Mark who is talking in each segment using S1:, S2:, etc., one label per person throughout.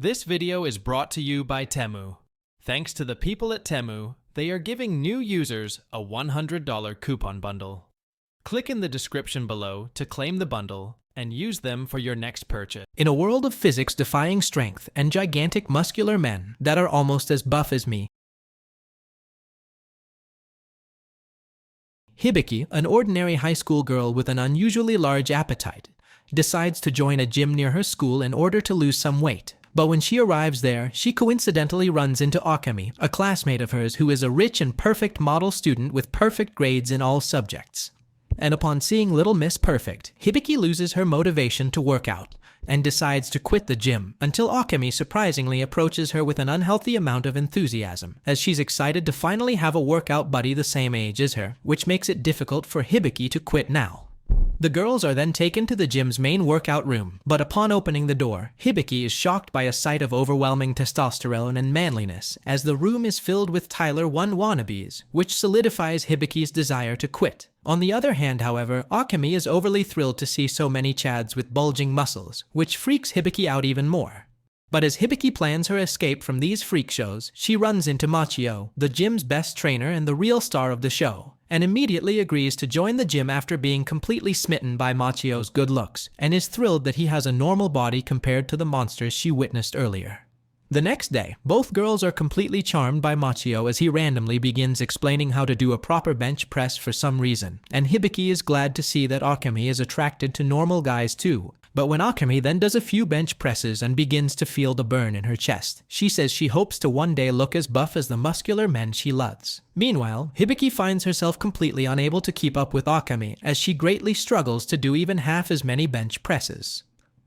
S1: This video is brought to you by Temu. Thanks to the people at Temu, they are giving new users a $100 coupon bundle. Click in the description below to claim the bundle and use them for your next purchase.
S2: In a world of physics-defying strength and gigantic muscular men that are almost as buff as me, Hibiki, an ordinary high school girl with an unusually large appetite, decides to join a gym near her school in order to lose some weight. But when she arrives there, she coincidentally runs into Akemi, a classmate of hers who is a rich and perfect model student with perfect grades in all subjects. And upon seeing Little Miss Perfect, Hibiki loses her motivation to work out and decides to quit the gym until Akemi surprisingly approaches her with an unhealthy amount of enthusiasm, as she's excited to finally have a workout buddy the same age as her, which makes it difficult for Hibiki to quit now. The girls are then taken to the gym's main workout room, but upon opening the door, Hibiki is shocked by a sight of overwhelming testosterone and manliness, as the room is filled with Tyler 1 wannabes, which solidifies Hibiki's desire to quit. On the other hand, however, Akemi is overly thrilled to see so many chads with bulging muscles, which freaks Hibiki out even more. But as Hibiki plans her escape from these freak shows, she runs into Machio, the gym's best trainer and the real star of the show, and immediately agrees to join the gym after being completely smitten by Machio's good looks, and is thrilled that he has a normal body compared to the monsters she witnessed earlier. The next day, both girls are completely charmed by Machio as he randomly begins explaining how to do a proper bench press for some reason, and Hibiki is glad to see that Akemi is attracted to normal guys too. But when Akemi then does a few bench presses and begins to feel the burn in her chest, she says she hopes to one day look as buff as the muscular men she loves. Meanwhile, Hibiki finds herself completely unable to keep up with Akemi as she greatly struggles to do even half as many bench presses.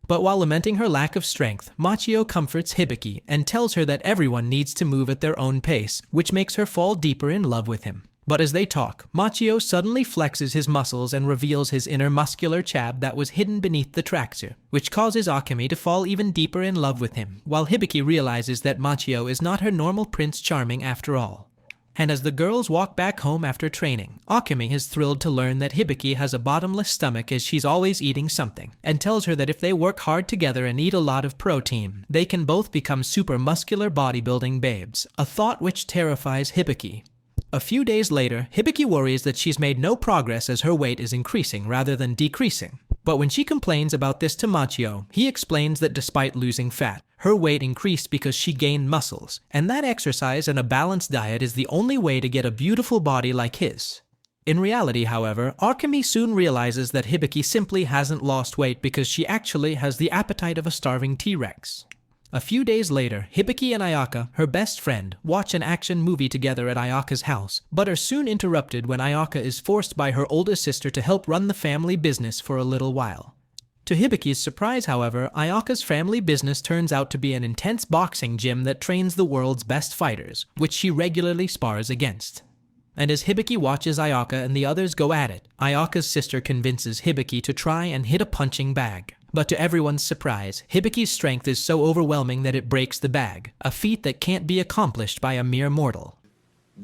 S2: But while lamenting her lack of strength, Machio comforts Hibiki and tells her that everyone needs to move at their own pace, which makes her fall deeper in love with him. But as they talk, Machio suddenly flexes his muscles and reveals his inner muscular chab that was hidden beneath the tracksuit, which causes Akemi to fall even deeper in love with him, while Hibiki realizes that Machio is not her normal Prince Charming after all. And as the girls walk back home after training, Akemi is thrilled to learn that Hibiki has a bottomless stomach as she's always eating something, and tells her that if they work hard together and eat a lot of protein, they can both become super muscular bodybuilding babes, a thought which terrifies Hibiki. A few days later, Hibiki worries that she's made no progress as her weight is increasing rather than decreasing. But when she complains about this to Machio, he explains that despite losing fat, her weight increased because she gained muscles, and that exercise and a balanced diet is the only way to get a beautiful body like his. In reality, however, Akemi soon realizes that Hibiki simply hasn't lost weight because she actually has the appetite of a starving T-Rex. A few days later, Hibiki and Ayaka, her best friend, watch an action movie together at Ayaka's house, but are soon interrupted when Ayaka is forced by her older sister to help run the family business for a little while. To Hibiki's surprise, however, Ayaka's family business turns out to be an intense boxing gym that trains the world's best fighters, which she regularly spars against. And as Hibiki watches Ayaka and the others go at it, Ayaka's sister convinces Hibiki to try and hit a punching bag. But to everyone's surprise, Hibiki's strength is so overwhelming that it breaks the bag, a feat that can't be accomplished by a mere mortal.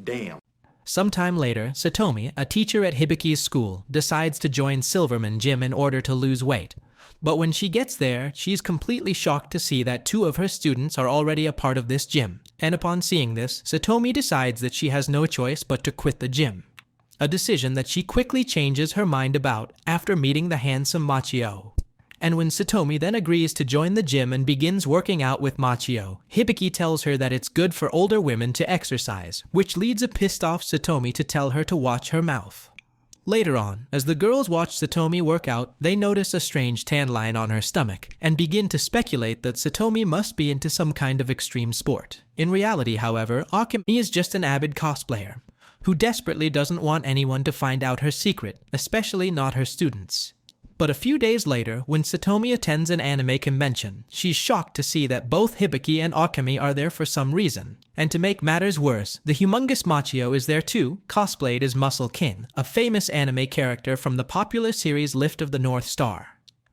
S3: Damn.
S2: Sometime later, Satomi, a teacher at Hibiki's school, decides to join Silverman Gym in order to lose weight. But when she gets there, she's completely shocked to see that 2 of her students are already a part of this gym. And upon seeing this, Satomi decides that she has no choice but to quit the gym. A decision that she quickly changes her mind about after meeting the handsome Machio. And when Satomi then agrees to join the gym and begins working out with Machio, Hibiki tells her that it's good for older women to exercise, which leads a pissed-off Satomi to tell her to watch her mouth. Later on, as the girls watch Satomi work out, they notice a strange tan line on her stomach, and begin to speculate that Satomi must be into some kind of extreme sport. In reality, however, Akemi is just an avid cosplayer, who desperately doesn't want anyone to find out her secret, especially not her students. But a few days later, when Satomi attends an anime convention, she's shocked to see that both Hibiki and Akemi are there for some reason. And to make matters worse, the humongous Machio is there too, cosplayed as Muscle Kin, a famous anime character from the popular series Lift of the North Star.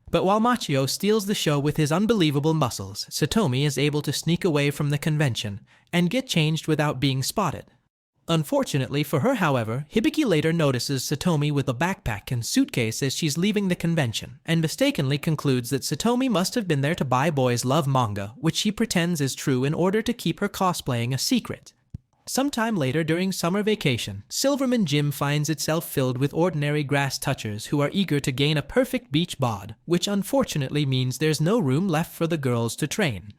S2: But while Machio steals the show with his unbelievable muscles, Satomi is able to sneak away from the convention and get changed without being spotted. Unfortunately for her, however, Hibiki later notices Satomi with a backpack and suitcase as she's leaving the convention, and mistakenly concludes that Satomi must have been there to buy boys love manga, which she pretends is true in order to keep her cosplaying a secret. Sometime later during summer vacation, Silverman Gym finds itself filled with ordinary grass touchers who are eager to gain a perfect beach bod, which unfortunately means there's no room left for the girls to train.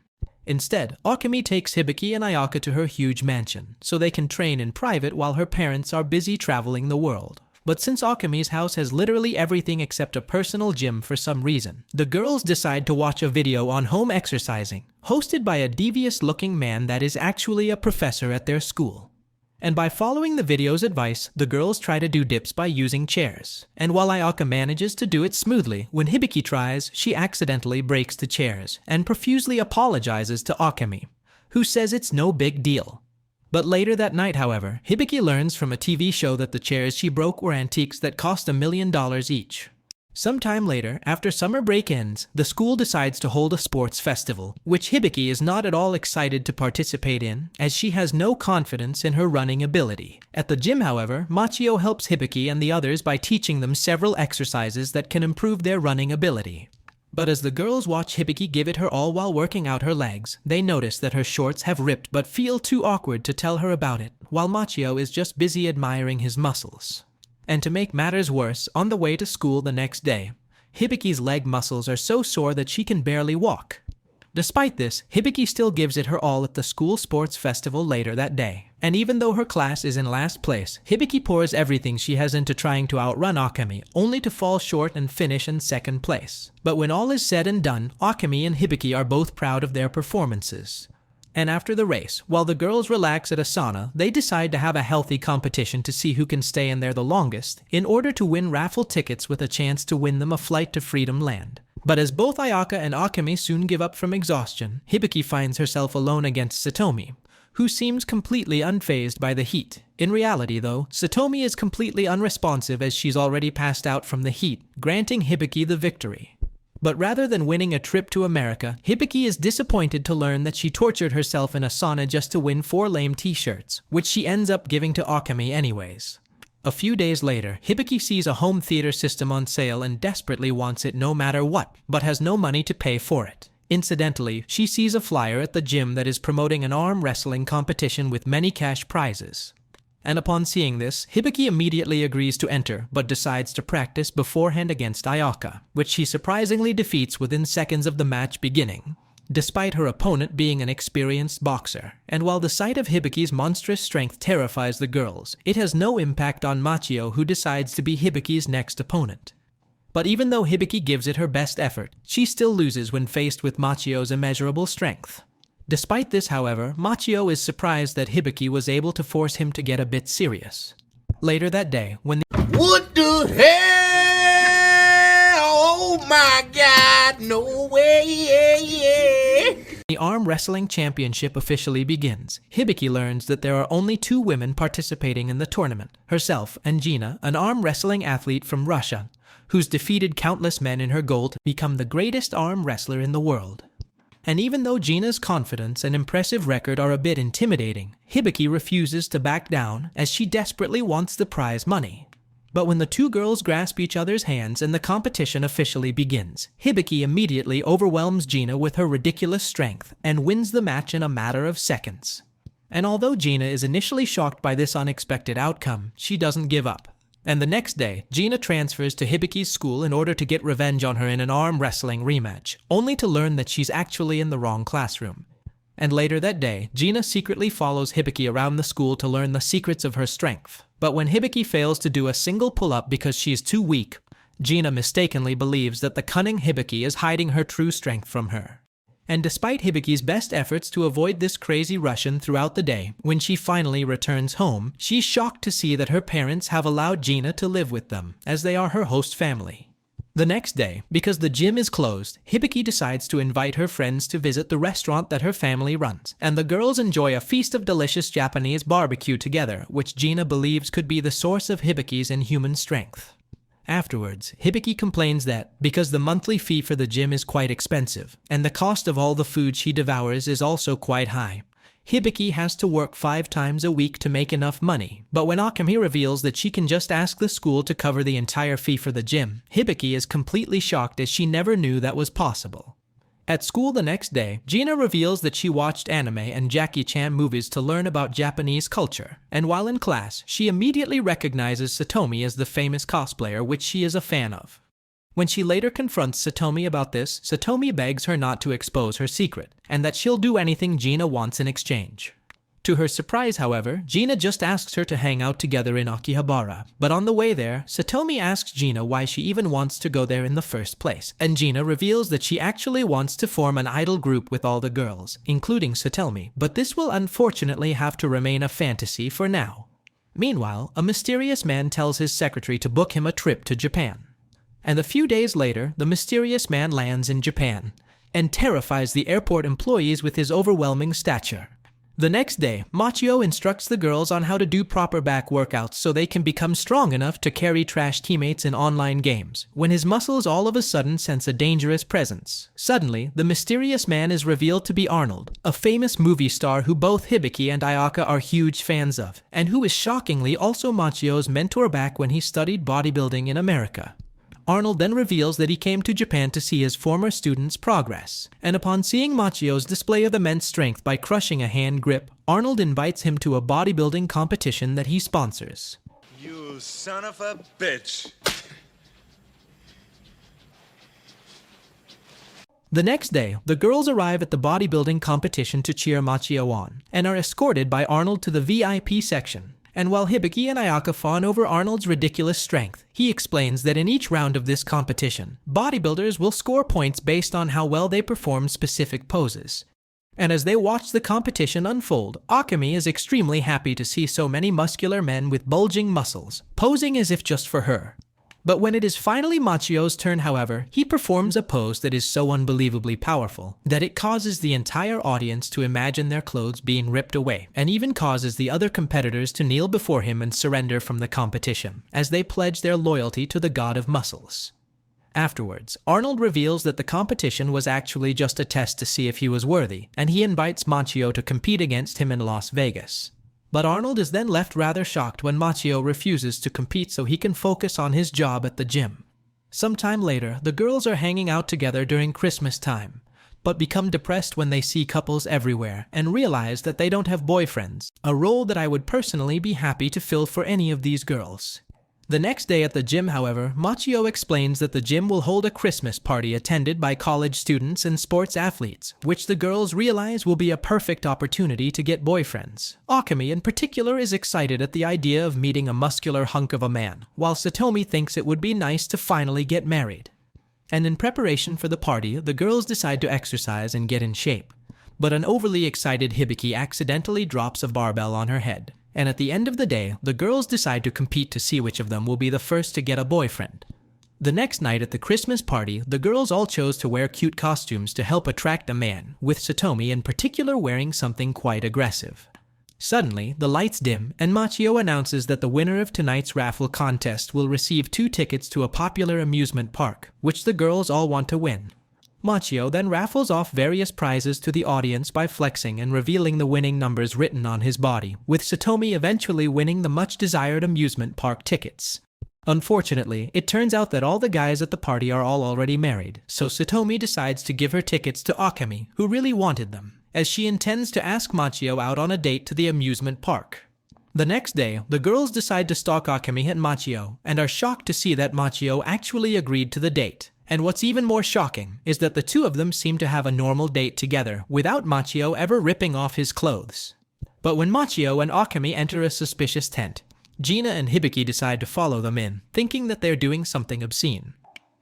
S2: Instead, Akemi takes Hibiki and Ayaka to her huge mansion, so they can train in private while her parents are busy traveling the world. But since Akemi's house has literally everything except a personal gym for some reason, the girls decide to watch a video on home exercising, hosted by a devious-looking man that is actually a professor at their school. And by following the video's advice, the girls try to do dips by using chairs. And while Ayaka manages to do it smoothly, when Hibiki tries, she accidentally breaks the chairs and profusely apologizes to Akemi, who says it's no big deal. But later that night, however, Hibiki learns from a TV show that the chairs she broke were antiques that cost $1 million each. Sometime later, after summer break ends, the school decides to hold a sports festival, which Hibiki is not at all excited to participate in, as she has no confidence in her running ability. At the gym, however, Machio helps Hibiki and the others by teaching them several exercises that can improve their running ability. But as the girls watch Hibiki give it her all while working out her legs, they notice that her shorts have ripped but feel too awkward to tell her about it, while Machio is just busy admiring his muscles. And to make matters worse, on the way to school the next day, Hibiki's leg muscles are so sore that she can barely walk. Despite this, Hibiki still gives it her all at the school sports festival later that day. And even though her class is in last place, Hibiki pours everything she has into trying to outrun Akemi, only to fall short and finish in second place. But when all is said and done, Akemi and Hibiki are both proud of their performances. And after the race, while the girls relax at a sauna, they decide to have a healthy competition to see who can stay in there the longest, in order to win raffle tickets with a chance to win them a flight to Freedom Land. But as both Ayaka and Akemi soon give up from exhaustion, Hibiki finds herself alone against Satomi, who seems completely unfazed by the heat. In reality, though, Satomi is completely unresponsive as she's already passed out from the heat, granting Hibiki the victory. But rather than winning a trip to America, Hibiki is disappointed to learn that she tortured herself in a sauna just to win 4 lame t-shirts, which she ends up giving to Akemi anyways. A few days later, Hibiki sees a home theater system on sale and desperately wants it no matter what, but has no money to pay for it. Incidentally, she sees a flyer at the gym that is promoting an arm wrestling competition with many cash prizes. And upon seeing this, Hibiki immediately agrees to enter, but decides to practice beforehand against Ayaka, which she surprisingly defeats within seconds of the match beginning, despite her opponent being an experienced boxer. And while the sight of Hibiki's monstrous strength terrifies the girls, it has no impact on Machio, who decides to be Hibiki's next opponent. But even though Hibiki gives it her best effort, she still loses when faced with Machio's immeasurable strength. Despite this, however, Machio is surprised that Hibiki was able to force him to get a bit serious. Later that day, when
S3: What the hell? Oh my God, no way.
S2: the arm wrestling championship officially begins, Hibiki learns that there are only 2 women participating in the tournament, herself and Gina, an arm wrestling athlete from Russia, who's defeated countless men in her goal to become the greatest arm wrestler in the world. And even though Gina's confidence and impressive record are a bit intimidating, Hibiki refuses to back down as she desperately wants the prize money. But when the 2 girls grasp each other's hands and the competition officially begins, Hibiki immediately overwhelms Gina with her ridiculous strength and wins the match in a matter of seconds. And although Gina is initially shocked by this unexpected outcome, she doesn't give up. And the next day, Gina transfers to Hibiki's school in order to get revenge on her in an arm wrestling rematch, only to learn that she's actually in the wrong classroom. And later that day, Gina secretly follows Hibiki around the school to learn the secrets of her strength. But when Hibiki fails to do a single pull-up because she is too weak, Gina mistakenly believes that the cunning Hibiki is hiding her true strength from her. And despite Hibiki's best efforts to avoid this crazy Russian throughout the day, when she finally returns home, she's shocked to see that her parents have allowed Gina to live with them, as they are her host family. The next day, because the gym is closed, Hibiki decides to invite her friends to visit the restaurant that her family runs, and the girls enjoy a feast of delicious Japanese barbecue together, which Gina believes could be the source of Hibiki's inhuman strength. Afterwards, Hibiki complains that, because the monthly fee for the gym is quite expensive, and the cost of all the food she devours is also quite high, Hibiki has to work 5 times a week to make enough money, but when Akemi reveals that she can just ask the school to cover the entire fee for the gym, Hibiki is completely shocked as she never knew that was possible. At school the next day, Gina reveals that she watched anime and Jackie Chan movies to learn about Japanese culture, and while in class, she immediately recognizes Satomi as the famous cosplayer which she is a fan of. When she later confronts Satomi about this, Satomi begs her not to expose her secret, and that she'll do anything Gina wants in exchange. To her surprise, however, Gina just asks her to hang out together in Akihabara, but on the way there, Satomi asks Gina why she even wants to go there in the first place, and Gina reveals that she actually wants to form an idol group with all the girls, including Satomi, but this will unfortunately have to remain a fantasy for now. Meanwhile, a mysterious man tells his secretary to book him a trip to Japan. And a few days later, the mysterious man lands in Japan, and terrifies the airport employees with his overwhelming stature. The next day, Machio instructs the girls on how to do proper back workouts so they can become strong enough to carry trash teammates in online games, when his muscles all of a sudden sense a dangerous presence. Suddenly, the mysterious man is revealed to be Arnold, a famous movie star who both Hibiki and Ayaka are huge fans of, and who is shockingly also Machio's mentor back when he studied bodybuilding in America. Arnold then reveals that he came to Japan to see his former students' progress, and upon seeing Machio's display of immense strength by crushing a hand grip, Arnold invites him to a bodybuilding competition that he sponsors.
S4: You son of a bitch!
S2: The next day, the girls arrive at the bodybuilding competition to cheer Machio on, and are escorted by Arnold to the VIP section. And while Hibiki and Ayaka fawn over Arnold's ridiculous strength, he explains that in each round of this competition, bodybuilders will score points based on how well they perform specific poses. And as they watch the competition unfold, Akemi is extremely happy to see so many muscular men with bulging muscles, posing as if just for her. But when it is finally Machio's turn, however, he performs a pose that is so unbelievably powerful that it causes the entire audience to imagine their clothes being ripped away, and even causes the other competitors to kneel before him and surrender from the competition, as they pledge their loyalty to the god of muscles. Afterwards, Arnold reveals that the competition was actually just a test to see if he was worthy, and he invites Machio to compete against him in Las Vegas. But Arnold is then left rather shocked when Machio refuses to compete so he can focus on his job at the gym. Sometime later, the girls are hanging out together during Christmas time, but become depressed when they see couples everywhere and realize that they don't have boyfriends, a role that I would personally be happy to fill for any of these girls. The next day at the gym, however, Machio explains that the gym will hold a Christmas party attended by college students and sports athletes, which the girls realize will be a perfect opportunity to get boyfriends. Akemi in particular is excited at the idea of meeting a muscular hunk of a man, while Satomi thinks it would be nice to finally get married. And in preparation for the party, the girls decide to exercise and get in shape. But an overly excited Hibiki accidentally drops a barbell on her head. And at the end of the day, the girls decide to compete to see which of them will be the first to get a boyfriend. The next night at the Christmas party, the girls all chose to wear cute costumes to help attract a man, with Satomi in particular wearing something quite aggressive. Suddenly, the lights dim, and Machio announces that the winner of tonight's raffle contest will receive 2 tickets to a popular amusement park, which the girls all want to win. Machio then raffles off various prizes to the audience by flexing and revealing the winning numbers written on his body, with Satomi eventually winning the much-desired amusement park tickets. Unfortunately, it turns out that all the guys at the party are all already married, so Satomi decides to give her tickets to Akemi, who really wanted them, as she intends to ask Machio out on a date to the amusement park. The next day, the girls decide to stalk Akemi and Machio, and are shocked to see that Machio actually agreed to the date. And what's even more shocking is that the two of them seem to have a normal date together without Machio ever ripping off his clothes. But when Machio and Akemi enter a suspicious tent, Gina and Hibiki decide to follow them in, thinking that they're doing something obscene.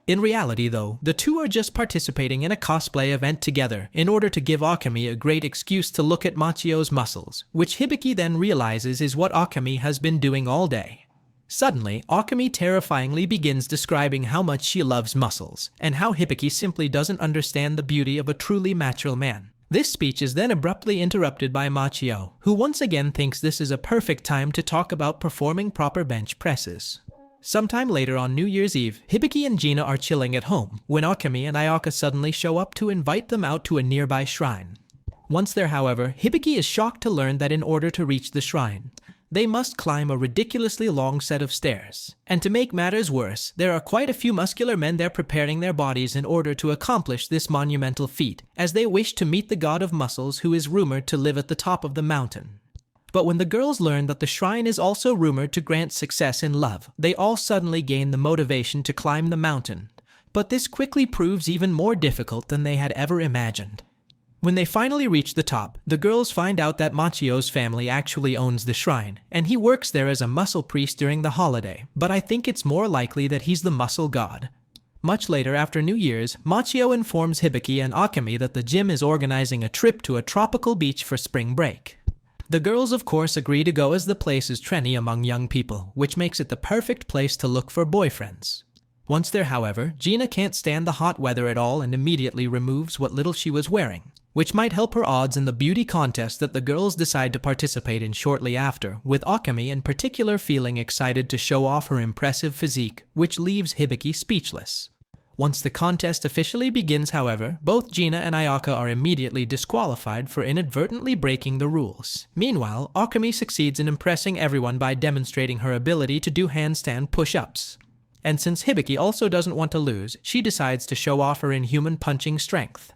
S2: In reality, though, the two are just participating in a cosplay event together in order to give Akemi a great excuse to look at Machio's muscles, which Hibiki then realizes is what Akemi has been doing all day. Suddenly, Akemi terrifyingly begins describing how much she loves muscles, and how Hibiki simply doesn't understand the beauty of a truly macho man. This speech is then abruptly interrupted by Machio, who once again thinks this is a perfect time to talk about performing proper bench presses. Sometime later on New Year's Eve, Hibiki and Gina are chilling at home, when Akemi and Ayaka suddenly show up to invite them out to a nearby shrine. Once there, however, Hibiki is shocked to learn that in order to reach the shrine, they must climb a ridiculously long set of stairs. And to make matters worse, there are quite a few muscular men there preparing their bodies in order to accomplish this monumental feat, as they wish to meet the god of muscles who is rumored to live at the top of the mountain. But when the girls learn that the shrine is also rumored to grant success in love, they all suddenly gain the motivation to climb the mountain. But this quickly proves even more difficult than they had ever imagined. When they finally reach the top, the girls find out that Machio's family actually owns the shrine, and he works there as a muscle priest during the holiday, but I think it's more likely that he's the muscle god. Much later, after New Year's, Machio informs Hibiki and Akemi that the gym is organizing a trip to a tropical beach for spring break. The girls, of course, agree to go as the place is trendy among young people, which makes it the perfect place to look for boyfriends. Once there, however, Gina can't stand the hot weather at all and immediately removes what little she was wearing, which might help her odds in the beauty contest that the girls decide to participate in shortly after, with Akemi in particular feeling excited to show off her impressive physique, which leaves Hibiki speechless. Once the contest officially begins, however, both Gina and Ayaka are immediately disqualified for inadvertently breaking the rules. Meanwhile, Akemi succeeds in impressing everyone by demonstrating her ability to do handstand push-ups. And since Hibiki also doesn't want to lose, she decides to show off her inhuman punching strength.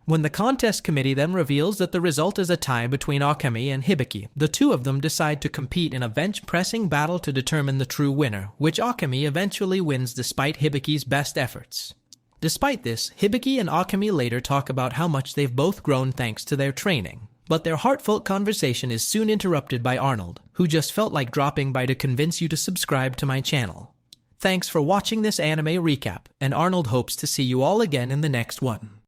S2: When the contest committee then reveals that the result is a tie between Akemi and Hibiki, the two of them decide to compete in a bench-pressing battle to determine the true winner, which Akemi eventually wins despite Hibiki's best efforts. Despite this, Hibiki and Akemi later talk about how much they've both grown thanks to their training. But their heartfelt conversation is soon interrupted by Arnold, who just felt like dropping by to convince you to subscribe to my channel. Thanks for watching this anime recap, and Arnold hopes to see you all again in the next one.